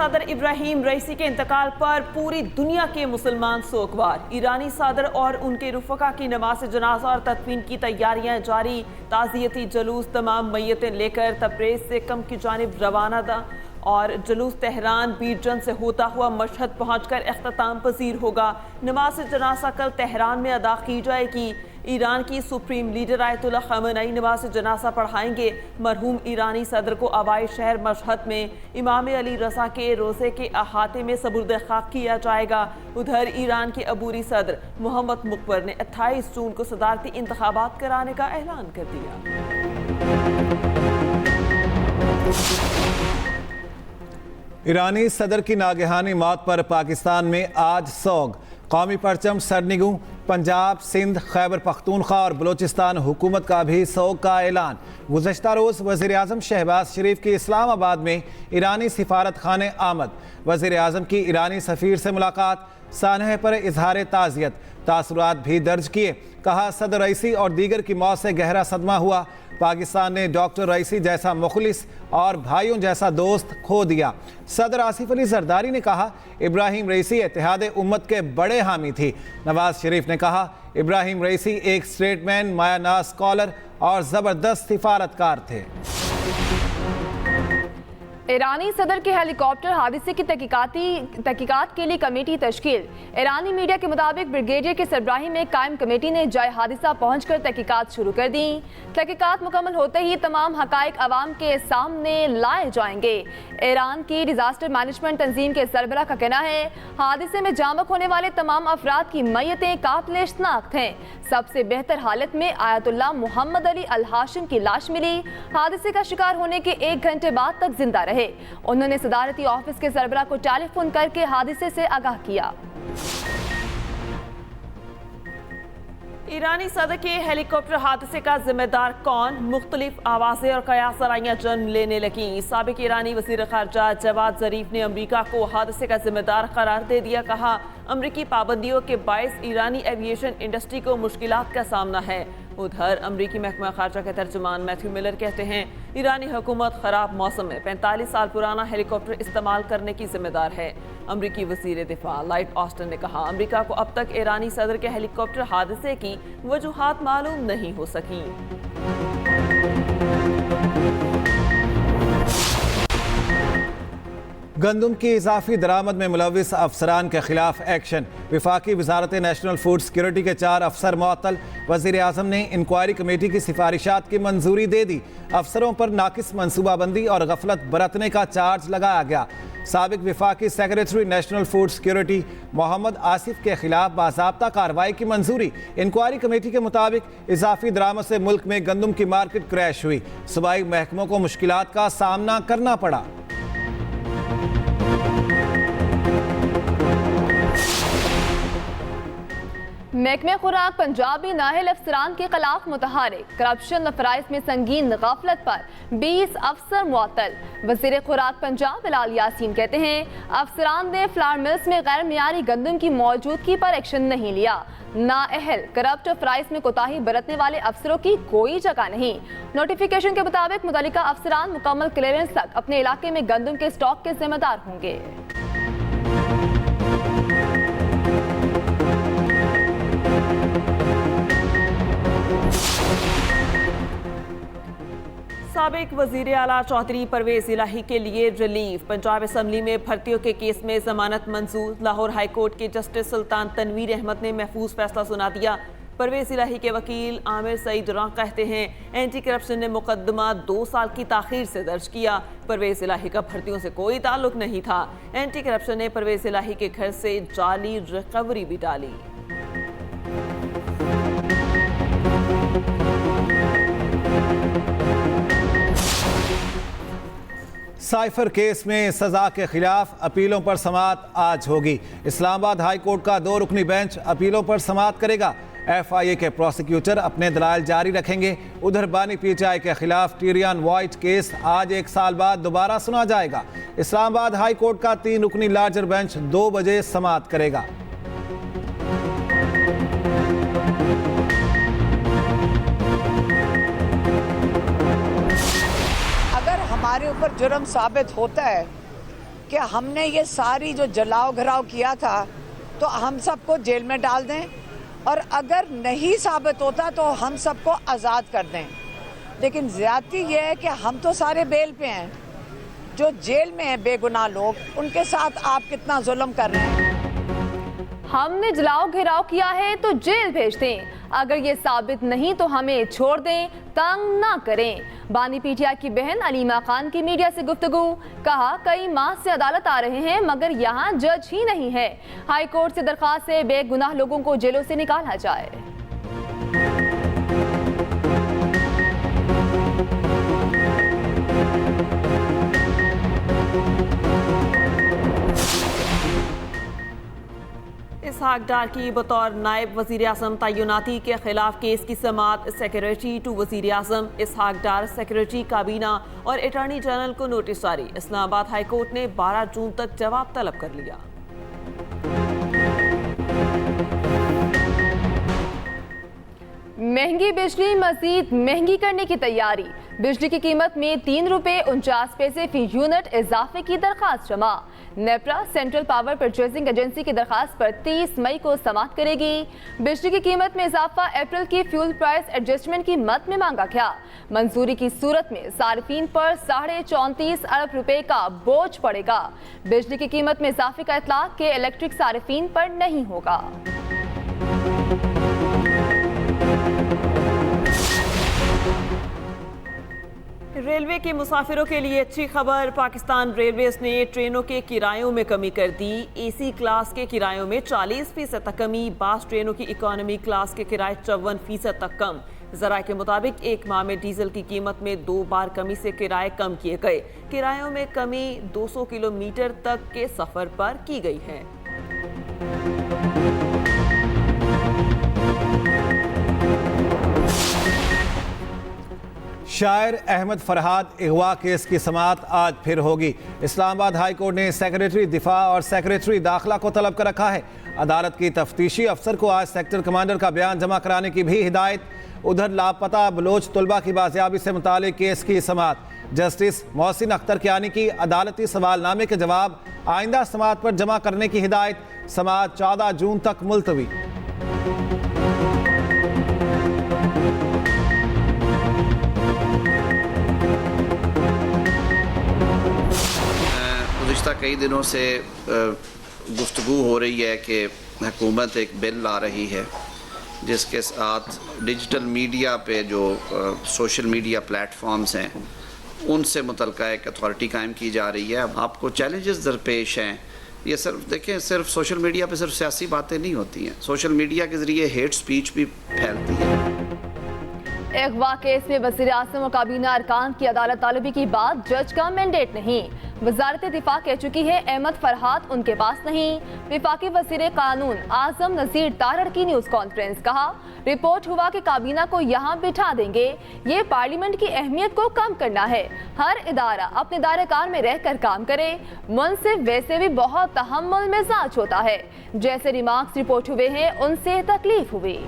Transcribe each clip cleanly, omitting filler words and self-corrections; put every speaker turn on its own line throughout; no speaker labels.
सदर इब्राहिम रईसी के इंतकाल पर पूरी दुनिया के मुसलमान सोगवार। ईरानी सदर और उनके रुफका की नमाज जनाजा और तदफीन की तैयारियां जारी। ताज़ियती जुलूस तमाम मैयतें लेकर तब्रेज़ से कम की जानिब रवाना था और जुलूस तेहरान बीरजन से होता हुआ मशहद पहुंचकर इख्तिताम पजीर होगा। नमाज जनाजा कल तेहरान में अदा की जाएगी। ईरान की सुप्रीम लीडर आयतुल्लाह खamenei नमाज जनाजा पढ़ाएंगे। मरहूम ईरानी सदर को आबाई शहर मशहद में इमाम अली रज़ा के रोज़े के अहाते में सबुर्द खाक किया जाएगा। उधर ईरान के अबूरी सदर मोहम्मद मुकबर ने 28 जून को सदारती इंतखाबात कराने का ऐलान कर दिया।
ईरानी सदर की नागहानी मौत पर पाकिस्तान में आज सोग। कौमी परचम सरनिगू। पंजाब, सिंध, खैबर पख्तूनख्वा और बलोचिस्तान हुकूमत का भी सोग का ऐलान। गुज़श्ता रोज़ वज़ीर आज़म शहबाज शरीफ की इस्लामाबाद में ईरानी सिफारत खाने आमद। वज़ीर आज़म की ईरानी सफ़ीर से मुलाकात। सानह पर इजहार ताज़ियत, तासुरात भी दर्ज किए। कहा सदर रईसी और दीगर की मौत से गहरा सदमा हुआ। पाकिस्तान ने डॉक्टर रईसी जैसा मुखलिस और भाइयों जैसा दोस्त खो दिया। सदर आसिफ अली जरदारी ने कहा इब्राहिम रईसी इत्तेहाद उम्मत के बड़े हामी थी। नवाज शरीफ ने कहा इब्राहिम रईसी एक स्टेटमैन, मायानाज स्कॉलर और ज़बरदस्त सिफारतकार थे।
ईरानी सदर के हेलीकॉप्टर हादसे की तहकीकात के लिए कमेटी तश्कील। ईरानी मीडिया के मुताबिक ब्रिगेडियर के सरबराही में कायम कमेटी ने जाए हादसा पहुंचकर तहकीकात शुरू कर दी। तहकीकात मुकम्मल होते ही तमाम हकायक अवाम के सामने लाए जाएंगे। ईरान की डिजास्टर मैनेजमेंट तंजीम के सरबराह का कहना है हादसे में जामक होने वाले तमाम अफराद की मैयतें काबिल शनाख्त हैं। सबसे बेहतर हालत में आयतुल्लाह मोहम्मद अली अल हाशिम की लाश मिली। हादसे का शिकार होने के 1 घंटे बाद तक जिंदा रहे। उन्होंने सदारती ऑफिस के सरबराह को टेलीफोन करके हादसे से आगाह किया।
ईरानी सदर के हेलीकॉप्टर हादसे का जिम्मेदार कौन? मुख्तलिफ आवाज़ें और कयासराइयाँ जन्म लेने लगी। साबिक ईरानी वज़ीर ख़ारजा जवाद ज़रीफ ने अमरीका को हादसे का जिम्मेदार करार दे दिया। कहा अमरीकी पाबंदियों के बायस ईरानी एविएशन इंडस्ट्री को मुश्किलात का सामना है। उधर अमरीकी महकमा ख़ारजा के तर्जुमान मैथ्यू मिलर कहते हैं ईरानी हुकूमत ख़राब मौसम में 45 साल पुराना हेलीकॉप्टर इस्तेमाल करने की जिम्मेदार है। अमरीकी वज़ीर दिफा लॉयड ऑस्टिन ने कहा अमरीका को अब तक ईरानी सदर के हेलीकॉप्टर हादसे की वजूहात मालूम नहीं हो सकी।
गंदम की इजाफी दरामद में मुलविस अफसरान के खिलाफ एक्शन। विफाकी वजारत नेशनल फूड सिक्योरिटी के 4 अफसर मुअत्तल। वज़ीर आज़म ने इंक्वायरी कमेटी की सिफारिशात की मंजूरी दे दी। अफसरों पर नाकिस मनसूबाबंदी और गफलत बरतने का चार्ज लगाया गया। साबिक विफाकी secretary national food security Mohammad Asif के खिलाफ बाज़ाब्ता कार्रवाई की मंजूरी। इंक्वायरी कमेटी के मुताबिक इजाफी दरामद से मुल्क में गंदम की मार्केट क्रैश हुई। सूबाई महकमों को मुश्किलात का सामना करना पड़ा।
महकमे खुराक पंजाब में नाहिल अफसरान के खिलाफ मुतहरिक। करप्शन नफराइज में संगीन गफलत पर 20 अफसर मुअत्तल। वज़ीर खुराक पंजाब बिलाल यासीन कहते हैं अफसरान ने फ्लावर मिल्स में गैर मियारी गंदम की मौजूदगी पर एक्शन नहीं लिया। नाअहल करप्ट फ्राइज में कोताही बरतने वाले अफसरों की कोई जगह नहीं। नोटिफिकेशन के मुताबिक मुतल्लिका अफसरान मुकम्मल क्लियरेंस तक अपने इलाके में गंदम के स्टॉक के जिम्मेदार होंगे।
साबिक वज़ीर आला चौधरी परवेज़ इलाही के लिए रिलीफ। पंजाब असम्बली में भर्तियों के केस में जमानत मंजूर। लाहौर हाई कोर्ट के जस्टिस सुल्तान तनवीर अहमद ने महफूज फैसला सुना दिया। परवेज़ इलाही के वकील आमिर सईद रां कहते हैं एंटी करप्शन ने मुकदमा 2 साल की ताखीर से दर्ज किया। परवेज़ इलाही का भर्तियों से कोई ताल्लुक नहीं था। एंटी करप्शन ने परवेज़ इलाही के घर से जाली रिकवरी भी डाली।
साइफर केस में सजा के खिलाफ अपीलों पर समाअत आज होगी। इस्लामाबाद हाई कोर्ट का 2 रुकनी बेंच अपीलों पर समाअत करेगा। FIA के प्रोसिक्यूटर अपने दलाइल जारी रखेंगे। उधर बानी PTI के खिलाफ टीरियन वाइट केस आज 1 साल बाद दोबारा सुना जाएगा। इस्लामाबाद हाई कोर्ट का 3 रुकनी लार्जर बेंच 2 बजे समाअत करेगा।
हमारे ऊपर जुर्म साबित होता है कि हमने ये सारी जो जलाओ घराव किया था तो हम सबको जेल में डाल दें, और अगर नहीं साबित होता तो हम सबको आज़ाद कर दें। लेकिन ज़्यादती ये है कि हम तो सारे बेल पे हैं, जो जेल में हैं बेगुनाह लोग, उनके साथ आप कितना जुल्म कर रहे हैं।
हमने जलाओ घेराव किया है तो जेल भेज दें, अगर ये साबित नहीं तो हमें छोड़ दें, तंग ना करें। बानी पीटीआई की बहन अलीमा खान की मीडिया से गुफ्तगू, कहा कई माह से अदालत आ रहे हैं मगर यहाँ जज ही नहीं है। हाई कोर्ट से दरखास्त है बेगुनाह लोगों को जेलों से निकाला जाए।
इसहाक डार की बतौर नायब वजीर आज़म तैनाती के खिलाफ केस की समाअत सेक्रेटरी टू वजीर आज़म इसहाक डार, सेक्रेटरी काबीना और अटॉर्नी जनरल को नोटिस जारी। इस्लामाबाद हाई कोर्ट ने 12 जून तक जवाब तलब कर लिया।
महंगी बिजली मजीद महंगी करने की तैयारी, बिजली की कीमत में 3 रुपये 49 पैसे फी यूनिट इजाफे की दरखास्त जमा। NEPRA central power purchasing agency की दरखास्त पर 30 मई को समाअत करेगी। बिजली की कीमत में इजाफा अप्रैल की फ्यूल प्राइस एडजस्टमेंट की मद में मांगा गया। मंजूरी की सूरत में सार्फिन पर 34.5 अरब रुपए का बोझ पड़ेगा। बिजली की कीमत में इजाफे का इतलाक के इलेक्ट्रिक सार्फिन पर नहीं होगा।
रेलवे के मुसाफिरों के लिए अच्छी खबर, पाकिस्तान रेलवेज ने ट्रेनों के किरायों में कमी कर दी। एसी क्लास के किरायों में 40% तक कमी, 22 ट्रेनों की इकोनॉमी क्लास के किराए 54% तक कम। जराये के मुताबिक एक माह में डीजल की कीमत में 2 बार कमी से किराए कम किए गए। किरायों में कमी 200 किलोमीटर तक के सफर पर की गई है।
शायर अहमद फरहाद अगवा केस की समाअत आज फिर होगी। इस्लामाबाद हाई कोर्ट ने सेक्रेटरी दिफा और सेक्रेटरी दाखिला को तलब कर रखा है। अदालत की तफ्तीशी अफसर को आज सेक्टर कमांडर का बयान जमा कराने की भी हिदायत। उधर लापता बलोच तुलबा की बाजियाबी से मुतालिक केस की समाअत जस्टिस मोहसिन अख्तर कियानी की अदालती सवालनामे के जवाब आइंदा समाअत पर जमा करने की हिदायत। समाअत 14 जून तक मुलतवी।
गुज़िश्ता कई दिनों से गुफ्तगू हो रही है कि हुकूमत एक बिल ला रही है जिसके साथ डिजिटल मीडिया पे जो सोशल मीडिया प्लेटफॉर्म्स हैं उनसे मुतल्लिक़ एक अथॉरिटी कायम की जा रही है। आपको चैलेंजेस दरपेश हैं। ये सिर्फ देखें, सिर्फ सोशल मीडिया पे सिर्फ सियासी बातें नहीं होती हैं, सोशल मीडिया के ज़रिए हेट स्पीच भी फैलती है।
अगवा केस में वज़ीर आज़म और काबीना अरकान की अदालत तलबी की बात जज का मैंडेट नहीं। वजारत दिफा कह चुकी है अहमद फरहाद उनके पास नहीं। विफाकी वज़ीर कानून आज़म नज़ीर तारड़ की न्यूज़ कॉन्फ्रेंस, कहा रिपोर्ट हुआ कि काबीना को यहाँ बिठा देंगे। ये पार्लियामेंट की अहमियत को कम करना है। हर इदारा अपने दायरेकार में रहकर काम करे। मुंसिफ वैसे भी बहुत तहम्मुल मिजाज होता है। जैसे रिमार्क्स रिपोर्ट हुए हैं उनसे तकलीफ हुई।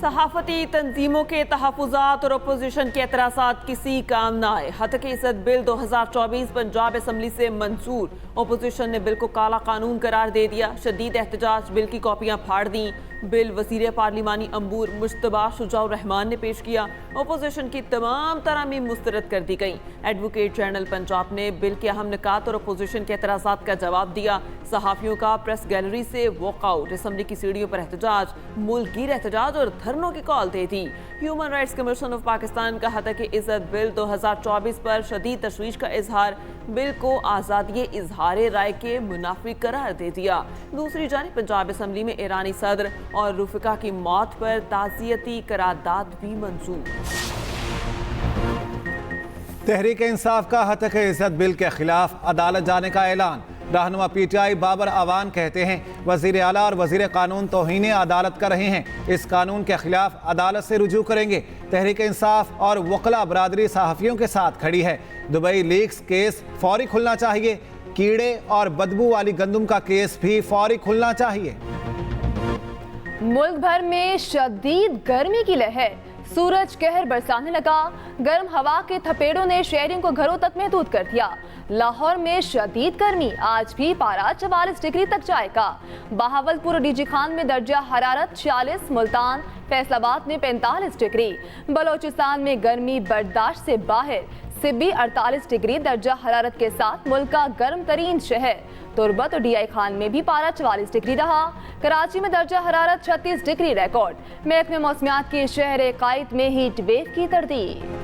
सहाफती तंजीमों के तहफ़्फ़ुज़ात और अपोजिशन के एतराज़ात किसी काम न आए। हद इज़्ज़त बिल 2024 पंजाब असम्बली से मंजूर। अपोजिशन ने बिल को काला कानून करार दे दिया। शदीद एहतजाज, बिल की कॉपियाँ फाड़ दी। बिल वज़ीर पार्लिमानी अम्बूर मुश्तबा शुजाउर रहमान ने पेश किया। अपोजिशन की तमाम तरामीम मुस्तरद कर दी गई। एडवोकेट जनरल पंजाब ने बिल के अहम निकात और अपोजिशन के एतराज़ात का जवाब दिया। सहाफ़ियों का प्रेस गैलरी से वॉकआउट, असम्बली की सीढ़ियों पर एहतजाज, मुल्कगीर एहतजाज और धरनों की call they the. Human rights commission of Pakistan का हद की इज़्ज़त बिल 2024 पर शदीद तशवीश का इजहार, बिल को आज़ादी इजहार राय के मुनाफी करार दे दिया। दूसरी जानिब पंजाब असम्बली में ईरानी सदर और रुफिका की मौत पर ताज़ियती करारदाद भी मंजूर।
तहरीक इंसाफ का हद इज़्ज़त बिल के खिलाफ अदालत जाने का ऐलान। रहनुमा पीटीआई बाबर अवान कहते हैं वजीर आला और वजीर कानून तौहीन अदालत कर रहे हैं, इस कानून के खिलाफ अदालत से रुजू करेंगे। तहरीक इंसाफ और वकला बरादरी सहाफ़ियों के साथ खड़ी है। दुबई लीक्स केस फौरी खुलना चाहिए। कीड़े और बदबू वाली गंदम का केस भी फौरी खुलना चाहिए।
मुल्क भर में शदीद गर्मी की लहर, सूरज कहर बरसाने लगा। गर्म हवा के थपेड़ों ने शहरियों को घरों तक महदूद कर दिया। लाहौर में शदीद गर्मी, आज भी पारा 44 डिग्री तक जाएगा। बहावलपुर और डीजी खान में दर्जा हरारत 46, मुल्तान फैसलाबाद में 45 डिग्री। बलोचिस्तान में गर्मी बर्दाश्त से बाहर, सिब्बी 48 डिग्री दर्जा हरारत के साथ मुल्क का गर्म तरीन शहर। तुर्बत और डीआई खान में भी पारा 44 डिग्री रहा। कराची में दर्जा हरारत 36 डिग्री रिकॉर्ड। महकमे मौसमियात के शहर कायद में हीट वेव की तरदीद।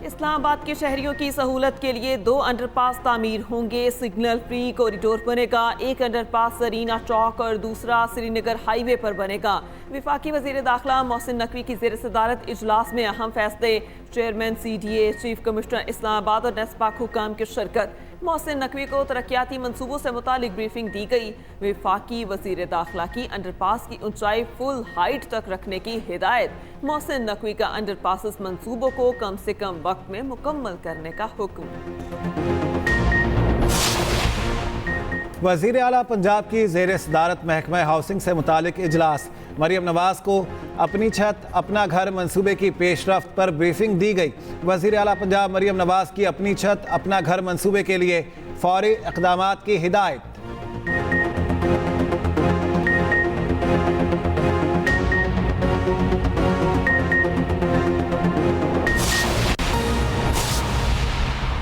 इस्लामाबाद के शहरियों की सहूलत के लिए 2 अंडरपास तामीर होंगे। सिग्नल फ्री कॉरिडोर बनेगा। एक अंडरपास सरीना चौक और दूसरा श्रीनगर हाईवे पर बनेगा। विफाकी वजीर दाखिला मोहसिन नकवी की ज़ेर सदारत इजलास में अहम फैसले। Chairman CDA, chief commissioner Islamabad और नेस्पाक हुकाम की शिरकत। मोहसिन नकवी को तरक्याती मंसूबों से मुतालिक ब्रीफिंग दी गई। विफाकी वजीर दाखिला की अंडरपास की ऊंचाई फुल हाइट तक रखने की हिदायत। मोहसिन नकवी का अंडरपासेस मंसूबों को कम से कम वक्त में मुकम्मल करने का हुक्म।
वज़ीर आला पंजाब की ज़ेर सदारत महकमा हाउसिंग से मुतालिक इजलास। मरियम नवाज को अपनी छत अपना घर मंसूबे की पेशरफ्त पर ब्रीफिंग दी गई। वज़ीर आला पंजाब मरियम नवाज की अपनी छत अपना घर मंसूबे के लिए फौरी इक़दामात की हिदायत।